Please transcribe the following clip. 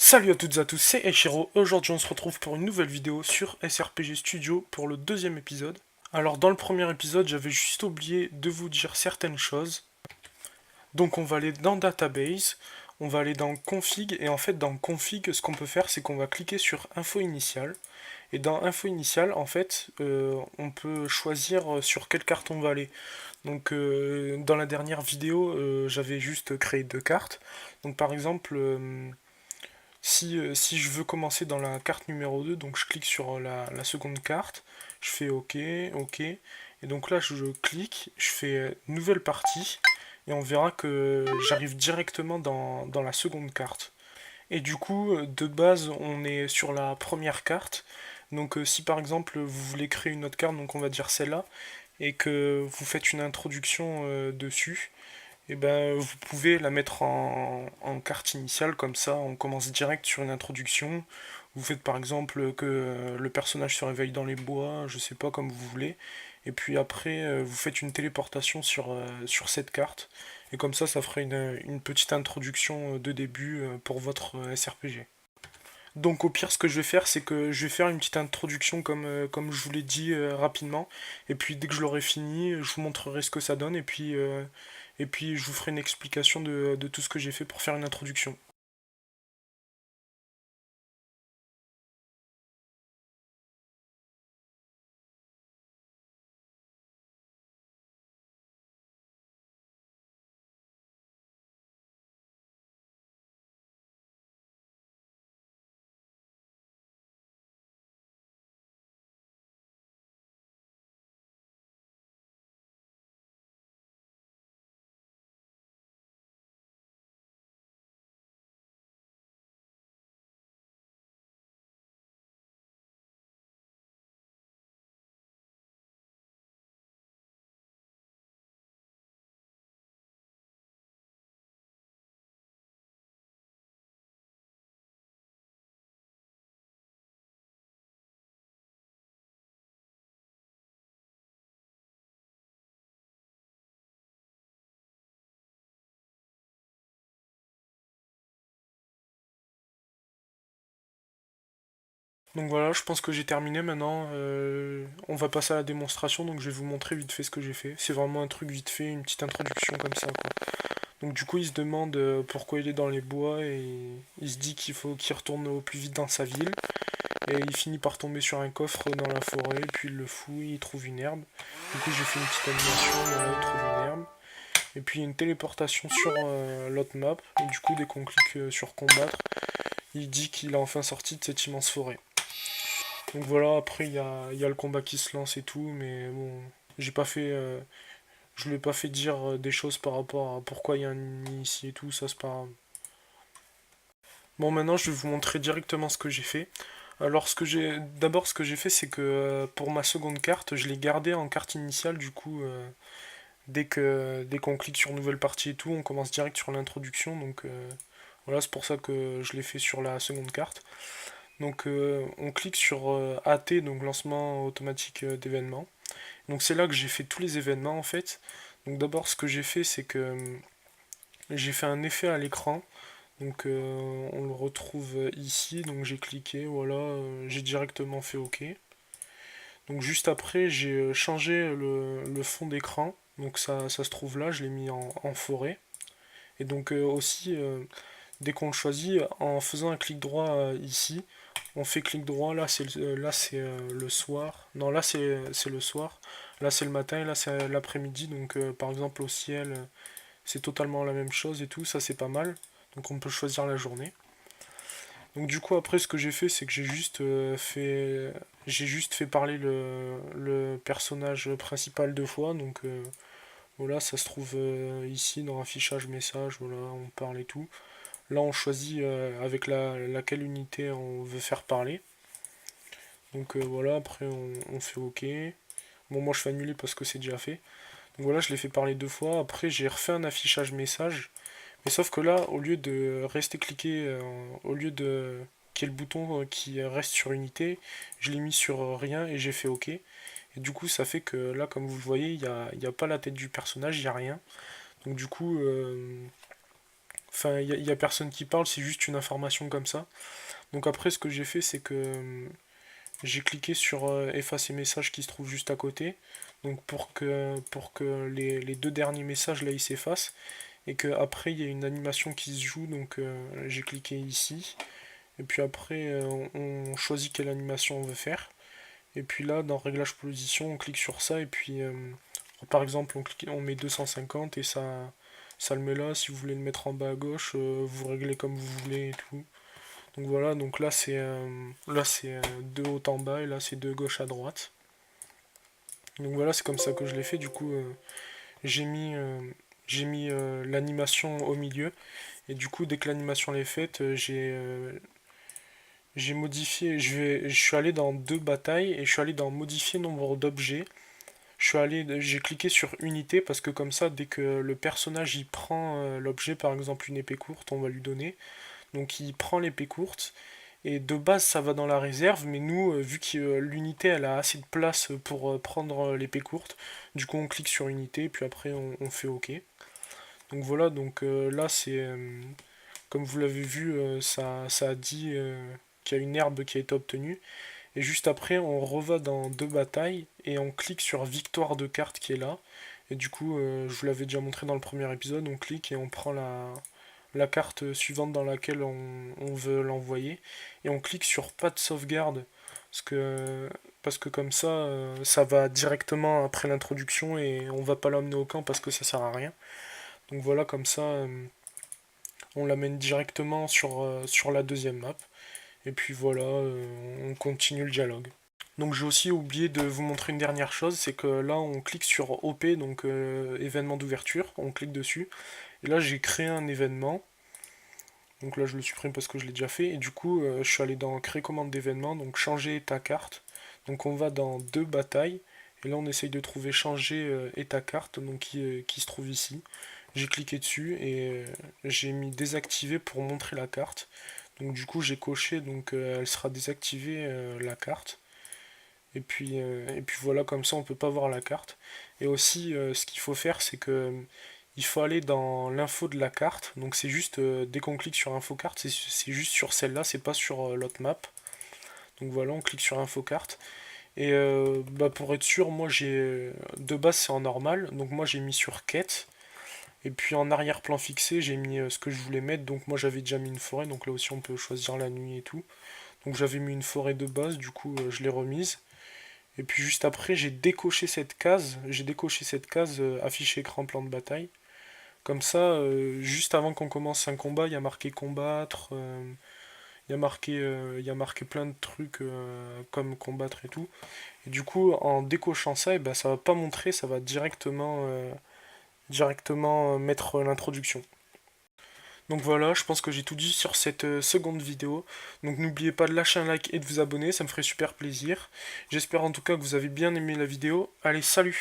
Salut à toutes et à tous, c'est Eiichiro. Aujourd'hui on se retrouve pour une nouvelle vidéo sur SRPG Studio pour le deuxième épisode. Alors dans le premier épisode j'avais juste oublié de vous dire certaines choses. Donc on va aller dans Database, on va aller dans Config, et en fait dans Config ce qu'on peut faire c'est qu'on va cliquer sur Info initiale. Et dans Info initiale en fait on peut choisir sur quelle carte on va aller. Donc dans la dernière vidéo j'avais juste créé deux cartes. Donc par exemple... si je veux commencer dans la carte numéro 2, donc je clique sur la seconde carte, je fais OK, OK, et donc là je clique, je fais nouvelle partie, et on verra que j'arrive directement dans la seconde carte. Et du coup, de base, on est sur la première carte, donc si par exemple vous voulez créer une autre carte, donc on va dire celle-là, et que vous faites une introduction dessus, et ben, vous pouvez la mettre en carte initiale, comme ça on commence direct sur une introduction. Vous faites par exemple que le personnage se réveille dans les bois, je sais pas, comme vous voulez. Et puis après, vous faites une téléportation sur cette carte. Et comme ça ferait une petite introduction de début pour votre SRPG. Donc au pire, ce que je vais faire, c'est que je vais faire une petite introduction comme je vous l'ai dit rapidement. Et puis dès que je l'aurai fini, je vous montrerai ce que ça donne. Et puis je vous ferai une explication de tout ce que j'ai fait pour faire une introduction. Donc voilà, je pense que j'ai terminé maintenant. On va passer à la démonstration, donc je vais vous montrer vite fait ce que j'ai fait. C'est vraiment un truc vite fait, une petite introduction comme ça, quoi. Donc du coup, il se demande pourquoi il est dans les bois et il se dit qu'il faut qu'il retourne au plus vite dans sa ville. Et il finit par tomber sur un coffre dans la forêt, puis il le fouille, il trouve une herbe. Du coup, j'ai fait une petite animation, voilà, il trouve une herbe. Et puis une téléportation sur l'autre map. Et du coup, dès qu'on clique sur combattre, il dit qu'il a enfin sorti de cette immense forêt. Donc voilà, après il y a le combat qui se lance et tout, mais bon, j'ai pas fait, je lui ai pas fait dire des choses par rapport à pourquoi il y a un ennemi ici et tout, ça c'est pas grave. Bon, maintenant je vais vous montrer directement ce que j'ai fait. Alors d'abord ce que j'ai fait, c'est que pour ma seconde carte, je l'ai gardée en carte initiale, du coup dès qu'on clique sur nouvelle partie et tout, on commence direct sur l'introduction, donc voilà, c'est pour ça que je l'ai fait sur la seconde carte. Donc on clique sur AT, donc lancement automatique d'événements. Donc c'est là que j'ai fait tous les événements en fait. Donc d'abord ce que j'ai fait, c'est que j'ai fait un effet à l'écran. Donc on le retrouve ici, donc j'ai cliqué, voilà, j'ai directement fait OK. Donc juste après j'ai changé le fond d'écran, donc ça se trouve là, je l'ai mis en forêt. Et donc aussi, dès qu'on le choisit, en faisant un clic droit ici, on fait clic droit, là c'est le soir, non là c'est le soir, là c'est le matin et là c'est l'après-midi, donc par exemple au ciel c'est totalement la même chose et tout, ça c'est pas mal, donc on peut choisir la journée. Donc du coup après ce que j'ai fait c'est que j'ai juste fait parler le personnage principal deux fois, donc voilà, ça se trouve ici dans affichage message, voilà, on parle et tout. Là, on choisit avec laquelle unité on veut faire parler. Donc voilà, après on fait OK. Bon, moi je fais annuler parce que c'est déjà fait. Donc voilà, je l'ai fait parler deux fois. Après, j'ai refait un affichage message. Mais sauf que là, au lieu de rester cliqué, au lieu de qu'il y ait le bouton qui reste sur unité, je l'ai mis sur rien et j'ai fait OK. Et du coup, ça fait que là, comme vous le voyez, il y a pas la tête du personnage, il n'y a rien. Donc du coup, Enfin, il y a personne qui parle, c'est juste une information comme ça. Donc après, ce que j'ai fait, c'est que j'ai cliqué sur effacer messages qui se trouvent juste à côté. Donc pour que les deux derniers messages là ils s'effacent. Et que après il y a une animation qui se joue. Donc j'ai cliqué ici. Et puis après on choisit quelle animation on veut faire. Et puis là dans réglage position on clique sur ça. Et puis par exemple on met 250 et ça le met là. Si vous voulez le mettre en bas à gauche, vous réglez comme vous voulez et tout. Donc voilà, donc là c'est de haut en bas et là c'est de gauche à droite. Donc voilà, c'est comme ça que je l'ai fait. Du coup, j'ai mis, l'animation au milieu. Et du coup, dès que l'animation est faite, j'ai modifié. Je suis allé dans deux batailles et je suis allé dans modifier nombre d'objets. J'ai cliqué sur unité parce que comme ça, dès que le personnage il prend l'objet, par exemple une épée courte, on va lui donner. Donc il prend l'épée courte. Et de base, ça va dans la réserve, mais nous, vu que l'unité, elle a assez de place pour prendre l'épée courte, du coup, on clique sur unité, et puis après, on fait OK. Donc voilà, donc là, comme vous l'avez vu, ça a dit qu'il y a une herbe qui a été obtenue. Et juste après, on reva dans deux batailles, et on clique sur victoire de carte qui est là. Et du coup, je vous l'avais déjà montré dans le premier épisode, on clique et on prend la carte suivante dans laquelle on veut l'envoyer. Et on clique sur pas de sauvegarde. Parce que comme ça, ça va directement après l'introduction et on va pas l'emmener au camp parce que ça sert à rien. Donc voilà, comme ça, on l'amène directement sur la deuxième map. Et puis voilà, on continue le dialogue. Donc j'ai aussi oublié de vous montrer une dernière chose, c'est que là on clique sur OP, donc événement d'ouverture, on clique dessus. Et là j'ai créé un événement. Donc là je le supprime parce que je l'ai déjà fait. Et du coup je suis allé dans créer commande d'événement, donc changer ta carte. Donc on va dans deux batailles. Et là on essaye de trouver changer état carte, donc qui se trouve ici. J'ai cliqué dessus et j'ai mis désactiver pour montrer la carte. Donc du coup j'ai coché, donc elle sera désactivée la carte. Et puis voilà, comme ça on peut pas voir la carte. Et aussi ce qu'il faut faire c'est que il faut aller dans l'info de la carte. Donc c'est juste dès qu'on clique sur info carte, c'est juste sur celle-là, c'est pas sur l'autre map. Donc voilà, on clique sur info carte. Et bah, pour être sûr, moi j'ai de base c'est en normal, donc moi j'ai mis sur quête. Et puis en arrière-plan fixé, j'ai mis ce que je voulais mettre. Donc moi j'avais déjà mis une forêt, donc là aussi on peut choisir la nuit et tout. Donc j'avais mis une forêt de base, du coup je l'ai remise. Et puis juste après, j'ai décoché cette case affiché écran plan de bataille. Comme ça, juste avant qu'on commence un combat, il y a marqué combattre, il y a marqué plein de trucs comme combattre et tout. Et du coup, en décochant ça, et ben, ça va pas montrer, ça va directement mettre l'introduction. Donc voilà, je pense que j'ai tout dit sur cette seconde vidéo. Donc n'oubliez pas de lâcher un like et de vous abonner, ça me ferait super plaisir. J'espère en tout cas que vous avez bien aimé la vidéo. Allez, salut!